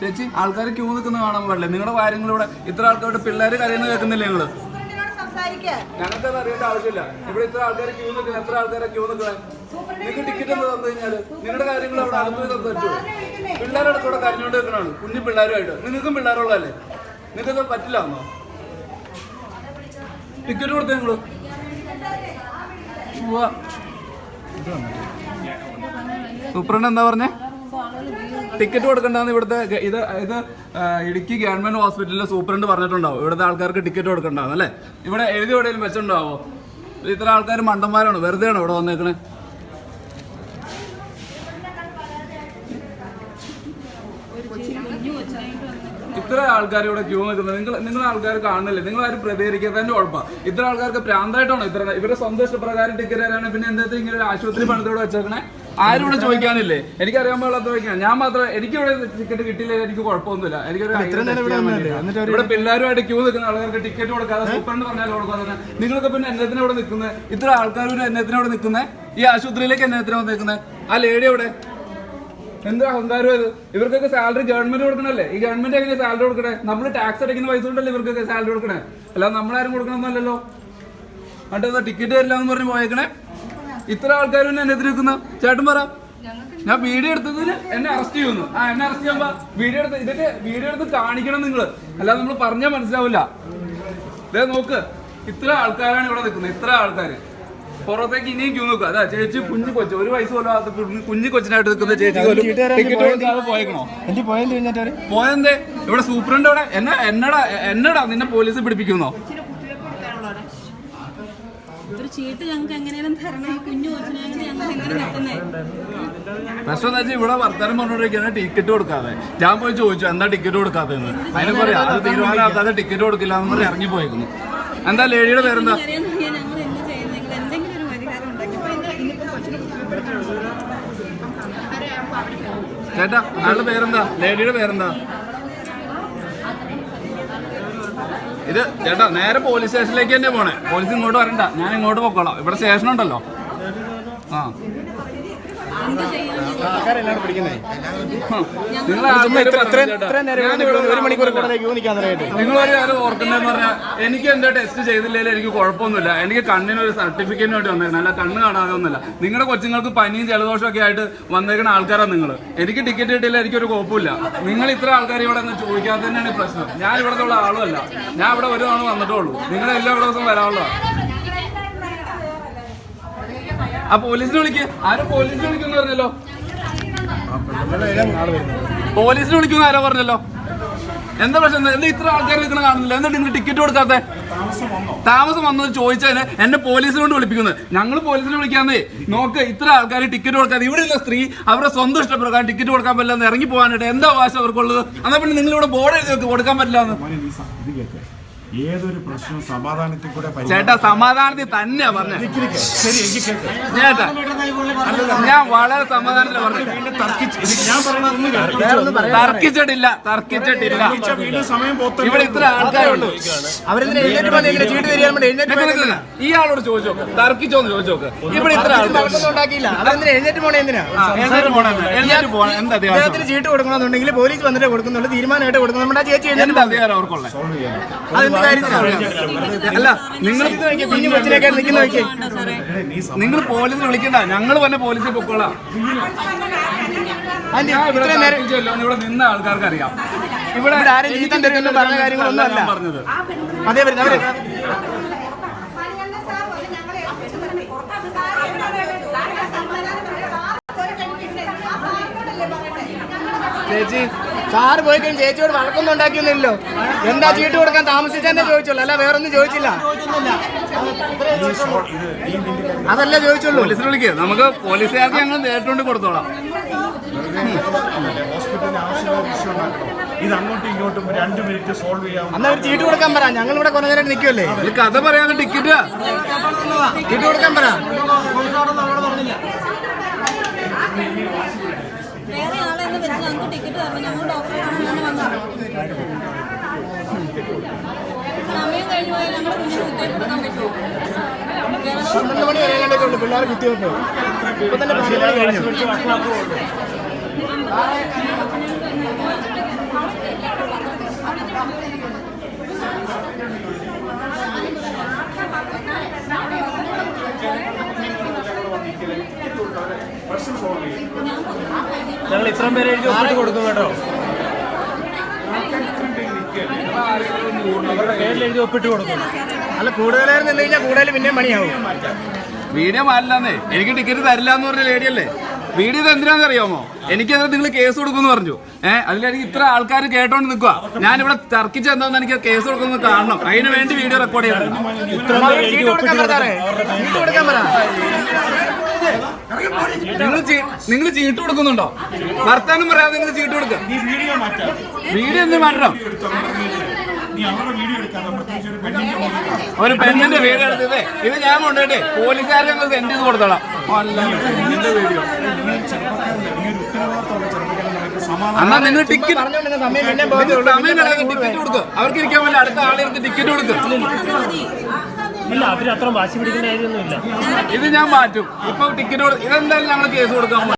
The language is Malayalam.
ചേച്ചി ആൾക്കാർ ക്യൂ നിൽക്കുന്ന കാണാൻ പാടില്ലേ? നിങ്ങളുടെ കാര്യങ്ങളിലൂടെ ഇത്ര ആൾക്കാരുടെ പിള്ളേർ കരയുന്നത് കേൾക്കുന്നില്ലേ നിങ്ങള്? ഞങ്ങൾക്ക് അറിയേണ്ട ആവശ്യമില്ല. ഇവിടെ ഇത്ര ആൾക്കാർ ക്യൂ നിൽക്കുന്നത്, എത്ര ആൾക്കാരെ ക്യൂ നിൽക്കുന്നത്? നിങ്ങൾക്ക് ടിക്കറ്റ് ഒന്ന് തന്നു കഴിഞ്ഞാൽ നിങ്ങളുടെ കാര്യങ്ങൾ അവിടെ അകത്ത് തരൂ. പിള്ളേരോടൊക്കെ ഇവിടെ കരഞ്ഞുകൊണ്ട് നിൽക്കണതാണ്, കുഞ്ഞു പിള്ളേരുമായിട്ട്. നിങ്ങൾക്കും പിള്ളേരുള്ളതല്ലേ? നിങ്ങൾക്കത് പറ്റില്ല എന്നോ? ടിക്കറ്റ് കൊടുത്തേ നിങ്ങള്? സൂപ്രണ്ട് എന്താ പറഞ്ഞേ? ടിക്കറ്റ് കൊടുക്കണ്ടെന്ന് ഇവിടുത്തെ ഇത് ഇടുക്കി ഗവൺമെന്റ് ഹോസ്പിറ്റലിലെ സൂപ്രണ്ട് പറഞ്ഞിട്ടുണ്ടാവും. ഇവിടുത്തെ ആൾക്കാർക്ക് ടിക്കറ്റ് കൊടുക്കണ്ടാവും അല്ലേ? ഇവിടെ എഴുതി എവിടെയെങ്കിലും വെച്ചിട്ടുണ്ടാവോ? ഇത്ര ആൾക്കാർ മണ്ടന്മാരാണ്, വെറുതെയാണോ ഇവിടെ വന്നേക്കണേ? ഇത്ര ആൾക്കാർ ഇവിടെ ക്യൂ നിൽക്കുന്നത് നിങ്ങൾ ആൾക്കാർ കാണുന്നില്ലേ? നിങ്ങൾ ആരും പ്രതികരിക്കാത്തതിന്റെ കുഴപ്പമാണ്. ഇത്ര ആൾക്കാർക്ക് പ്രാന്തായിട്ടാണോ ഇവരുടെ സ്വന്തം ഇഷ്ടപ്രകാരം ടിക്കറ്റ് തരാണ്? പിന്നെ എന്താ ഇങ്ങനെ ഒരു ആശുപത്രി പണിതോടെ വെച്ചേക്കണേ? ആരും ഇവിടെ ചോദിക്കാനില്ലേ? എനിക്കറിയാൻ പാടില്ലാത്ത ചോദിക്കാൻ. ഞാൻ മാത്രം എനിക്കിവിടെ ടിക്കറ്റ് കിട്ടിയില്ല, എനിക്ക് കുഴപ്പമൊന്നുമില്ല. എനിക്കൊരു ഇവിടെ പിള്ളേരുമായിട്ട് ക്യൂ നിൽക്കുന്ന ആൾക്കാർക്ക് ടിക്കറ്റ് കൊടുക്കാതെ സൂപ്രണ്ട് പറഞ്ഞാൽ കൊടുക്കാതെ നിങ്ങളൊക്കെ പിന്നെ എന്നത്തിനാ ഇവിടെ നിൽക്കുന്നത്? ഇത്ര ആൾക്കാരും എന്നത്തിനാ ഇവിടെ നിൽക്കുന്നത്? ഈ ആശുപത്രിയിലേക്ക് എന്നത്തിനാ നിൽക്കുന്നത്? ആ ലേഡി എവിടെ? എന്താ അഹങ്കാരം ഇത്? ഇവർക്കൊക്കെ സാലറി ഗവൺമെന്റ് കൊടുക്കണല്ലേ? ഈ ഗവൺമെന്റ് എങ്ങനെ സാലറി കൊടുക്കണേ? നമ്മൾ ടാക്സ് അടയ്ക്കുന്ന പൈസ കൊണ്ടല്ലേ ഇവർക്കൊക്കെ സാലറി കൊടുക്കണേ? അല്ലാതെ നമ്മളാരും കൊടുക്കണമെന്നല്ലോ. എന്നിട്ട് ടിക്കറ്റ് തരില്ല എന്ന് പറഞ്ഞ് പോയേക്കണേ. ഇത്ര ആൾക്കാർ പിന്നെ എന്നെ എതിർക്കുന്ന ചേട്ടൻ പറ. ഞാൻ വീഡിയോ എടുത്തതിന് എന്നെ അറസ്റ്റ് ചെയ്യുന്നു. എന്നെ അറസ്റ്റ് ചെയ്യുമ്പോ വീഡിയോ എടുത്ത് കാണിക്കണം നിങ്ങള്, അല്ലാതെ നമ്മൾ പറഞ്ഞാൽ മനസ്സിലാവില്ല. ഇതേ നോക്ക്, ഇത്ര ആൾക്കാരാണ് ഇവിടെ നിൽക്കുന്നത്. ഇത്ര ആൾക്കാര് പുറത്തേക്ക് ഇനിയും ക്യൂ നോക്കുക. അതാ ചേച്ചി കുഞ്ഞു കൊച്ചു, ഒരു വയസ്സ് പോലും കുഞ്ഞു കൊച്ചിനായിട്ട് നിൽക്കുന്ന ചേച്ചി ടിക്കറ്റ് കൊടുക്കാതെ പോയേക്കണോ? പോയെന്തേ? ഇവിടെ സൂപ്രണ്ട് ഇവിടെ എന്നടാ നിന്നെ പോലീസ് പിടിപ്പിക്കുന്നോ? പ്രശ്നം എന്താ വെച്ചാൽ ഇവിടെ വർത്തമാനം പറഞ്ഞോണ്ടിരിക്കുകയാണ് ടിക്കറ്റ് കൊടുക്കാതെ. ഞാൻ പോയി ചോദിച്ചു എന്താ ടിക്കറ്റ് കൊടുക്കാത്തതെന്ന്. അതിനെ പറയാം അത് തീരുമാനമാക്കാതെ ടിക്കറ്റ് കൊടുക്കില്ല എന്ന് പറഞ്ഞ് ഇറങ്ങി പോയേക്കുന്നു. എന്താ ലേഡിയുടെ പേരെന്താ? ചേട്ടാ അയാളുടെ പേരെന്താ? ലേഡിയുടെ പേരെന്താ? ഇത് ചേട്ടാ നേരെ പോലീസ് സ്റ്റേഷനിലേക്ക് തന്നെ പോണേ. പോലീസ് ഇങ്ങോട്ട് വരണ്ട, ഞാൻ ഇങ്ങോട്ട് പൊക്കോളാം. ഇവിടെ സ്റ്റേഷൻ ഉണ്ടല്ലോ. നിങ്ങളൊരു കാര്യം ഓർക്കുന്നതെന്ന് പറഞ്ഞാൽ എനിക്ക് എന്റെ ടെസ്റ്റ് ചെയ്തില്ലെങ്കിൽ എനിക്ക് കുഴപ്പമൊന്നുമില്ല. എനിക്ക് കണ്ണിനൊരു സർട്ടിഫിക്കറ്റിന് വേണ്ടി വന്നേക്കണം, അല്ല കണ്ണ് കാണാതെ ഒന്നുമില്ല. നിങ്ങളുടെ കൊച്ചുങ്ങൾക്ക് പനിയും ജലദോഷമൊക്കെ ആയിട്ട് വന്നേക്കുന്ന ആൾക്കാരാണ് നിങ്ങൾ. എനിക്ക് ടിക്കറ്റ് കിട്ടിയില്ല, എനിക്കൊരു കുഴപ്പമില്ല. നിങ്ങൾ ഇത്ര ആൾക്കാർ ഇവിടെ നിന്ന് ചോദിക്കാതെ തന്നെയാണ് പ്രശ്നം. ഞാൻ ഇവിടുത്തെ ഉള്ള ആളുമല്ല, ഞാൻ ഇവിടെ ഒരു തവണ വന്നിട്ടുള്ളൂ. നിങ്ങളെല്ലാം ഇവിടെ ദിവസം വരാനുള്ളൂ. ആ പോലീസിനെ വിളിക്കുക. ആരും പോലീസിനെ വിളിക്കുമെന്ന് പറഞ്ഞല്ലോ. പോലീസിനെ വിളിക്കുന്ന ആരോ പറഞ്ഞല്ലോ. എന്താ പ്രശ്നം? എന്താ ഇത്ര ആൾക്കാർ നിൽക്കണം കാണുന്നില്ല? എന്താ നിങ്ങൾ ടിക്കറ്റ് കൊടുക്കാത്ത? താമസം വന്നു ചോദിച്ചതിന് എന്നെ പോലീസിനെ കൊണ്ട് വിളിപ്പിക്കുന്നത്. ഞങ്ങൾ പോലീസിനെ വിളിക്കാന്നേ. നോക്ക്, ഇത്ര ആൾക്കാർ ടിക്കറ്റ് കൊടുക്കാതെ ഇവിടെയുള്ള സ്ത്രീ അവരുടെ സ്വന്തം ഇഷ്ടപ്രകാരം ടിക്കറ്റ് കൊടുക്കാൻ പറ്റില്ല എന്ന് ഇറങ്ങി പോകാനായിട്ട് എന്താ അവകാശം അവർക്കുള്ളത്? എന്നാ പിന്നെ നിങ്ങൾ ഇവിടെ ബോർഡ് എഴുതി വെക്ക് കൊടുക്കാൻ പറ്റില്ല എന്ന്. ഏതൊരു പ്രശ്നവും സമാധാനത്തിൽ കൂടെ ചേട്ടാ, സമാധാനത്തിൽ തന്നെയാ പറഞ്ഞത്. ചേട്ടാ ഞാൻ വളരെ സമാധാനത്തിലാണ് പറഞ്ഞത്. തർക്കിച്ചിട്ടില്ല. ഇവിടെ ഇത്ര ആൾക്കാരുണ്ട്. ഇയാളോട് ചോദിച്ചോ, തർക്കിച്ചോന്ന് ചോദിച്ചോക്ക്. ഇവിടെ ഇത്ര ആൾക്കാർ ചീട്ട് കൊടുക്കണമെന്നുണ്ടെങ്കിൽ പോലീസ് വന്നിട്ട് കൊടുക്കുന്നുള്ളൂ, തീരുമാനമായിട്ട് കൊടുക്കുന്നു. നമ്മുടെ ചേച്ചി എന്താ അധികാരം അവർക്കുള്ള? അല്ല, നിങ്ങൾ പോലീസിനെ വിളിക്കണ്ട, ഞങ്ങൾ തന്നെ പോലീസിൽ പൊക്കോളാം. ഇവിടെ നിന്ന ആൾക്കാർക്ക് അറിയാം. ഇവിടെ പറഞ്ഞ കാര്യങ്ങളൊന്നും അല്ല പറഞ്ഞത്. അതേ ചേച്ചി സാറ് പോയി കഴിഞ്ഞ് ചേച്ചിയോട് വഴക്കൊന്നും ഉണ്ടാക്കിയൊന്നുമില്ലോ. എന്താ ചീട്ട് കൊടുക്കാൻ താമസിച്ചെന്നെ ചോദിച്ചുള്ളൂ, അല്ല വേറൊന്നും ചോദിച്ചില്ല. അതല്ല ചോദിച്ചുള്ളൂ. പോലീസിനെ വിളിക്കുക, നമുക്ക് പോലീസുകാർക്ക് ഞങ്ങൾ നേരിട്ടുകൊണ്ട് കൊടുത്തോളാം. ഇത് അങ്ങോട്ടും ഇങ്ങോട്ടും 2 മിനിറ്റ് സോൾവ് ചെയ്യാം. അന്ന് അവർ ചീട്ട് കൊടുക്കാൻ പറ. ഞങ്ങൾ ഇവിടെ കുറെ നേരം നിൽക്കുമല്ലേ. കഥ പറയാതെ ടിക്കറ്റ് ചീട്ട് കൊടുക്കാൻ പറ. സമയം കഴിഞ്ഞു പോയാൽ ഞങ്ങളുടെ കുഞ്ഞിന് കുത്തിവയ്പ്പ് കൊടുക്കാൻ പറ്റുമോ? 12 മണി വരെ ഉള്ളൂ പിള്ളേർ കുത്തിവയ്പ്പ്. ഇപ്പൊ തന്നെ 12 മണി കഴിഞ്ഞു. ഞങ്ങൾ ഇത്രയും പേര് എഴുതി ഒപ്പിട്ട് കൊടുക്കും കേട്ടോ. അവരുടെ പേരിൽ എഴുതി ഒപ്പിട്ട് കൊടുക്കും. അല്ല കൂടുതലായിരുന്നു നിന്ന് കഴിഞ്ഞാൽ കൂടുതൽ പിന്നെയും പണിയാവും. വീഡിയോ മാറില്ലാന്നേ, എനിക്ക് ടിക്കറ്റ് തരില്ല എന്ന് പറഞ്ഞ ലേഡിയല്ലേ. വീഡിയോ ഇത് എന്തിനാന്ന് അറിയാമോ? എനിക്കത് നിങ്ങൾ കേസ് കൊടുക്കുമെന്ന് പറഞ്ഞു. അതിലെനിക്ക് ഇത്ര ആൾക്കാർ കേട്ടോണ്ട് നിൽക്കുക. ഞാനിവിടെ തർക്കിച്ച് എന്താന്ന് എനിക്ക് കേസ് കൊടുക്കുന്നത് കാണണം. അതിന് വേണ്ടി വീഡിയോ റെക്കോർഡ് ചെയ്യണം. ചീട്ട് കൊടുക്കാൻ പറ. നിങ്ങൾ ചീട്ട് കൊടുക്കുന്നുണ്ടോ? വർത്താനം പറയാതെ നിങ്ങൾ ചീട്ട് കൊടുക്കുക. വീഡിയോ എന്ത് മാറ്റണം? ഒരു പെണ്ണിന്റെ വീഡിയോ എടുത്തത് ഇത് ഞാൻ കൊണ്ടുപോട്ടെ പോലീസുകാരെ ഞങ്ങൾ സെൻഡ് ചെയ്ത് കൊടുത്തോളാം. പെണ്ണിന്റെ വീഡിയോ എന്നാ നിങ്ങൾ ടിക്കറ്റ് സമയം കളയാതെ ടിക്കറ്റ് കൊടുക്കുക. അവർക്ക് ഇരിക്കാൻ വേണ്ടി അടുത്ത ആളെടുത്ത് ടിക്കറ്റ് കൊടുക്കുക. ഇല്ല, അവര് അത്ര വാശി പിടിക്കുന്ന കാര്യമൊന്നുമില്ല. ഇത് ഞാൻ മാറ്റും. ഇപ്പൊ ടിക്കറ്റ് ഇതെന്തായാലും ഞങ്ങൾ കേസ് കൊടുക്കാൻ